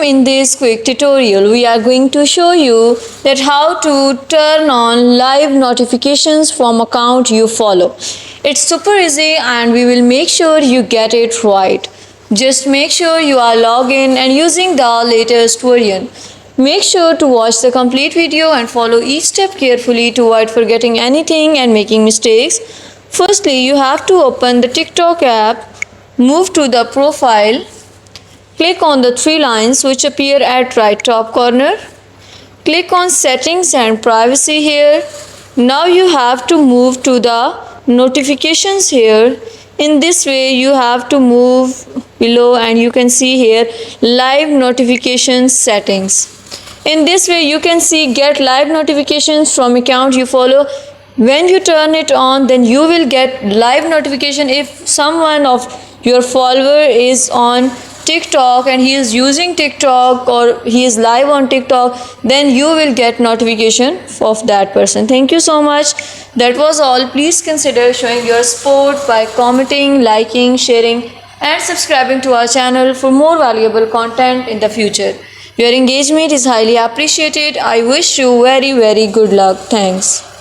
in this quick tutorial we are going to show you that how to turn on live notifications from account you follow. It's super easy and we will make sure you get it right. Just make sure you are logged in and using the latest version. Make sure to watch the complete video and follow each step carefully to avoid forgetting anything and making mistakes. Firstly, you have to open the TikTok app, move to the profile, click on the three lines which appear at right top corner. Click on settings and privacy here. Now you have to move to the notifications here. In this way you have to move below and you can see here live notifications settings. In this way you can see get live notifications from account you follow. When you turn it on, then you will get live notification if someone of your follower is on TikTok and he is using TikTok or he is live on TikTok, then you will get notification of that person. Thank you so much. That was all. Please consider showing your support by commenting, liking, sharing and subscribing to our channel for more valuable content in the future. Your engagement is highly appreciated. I wish you very good luck. Thanks.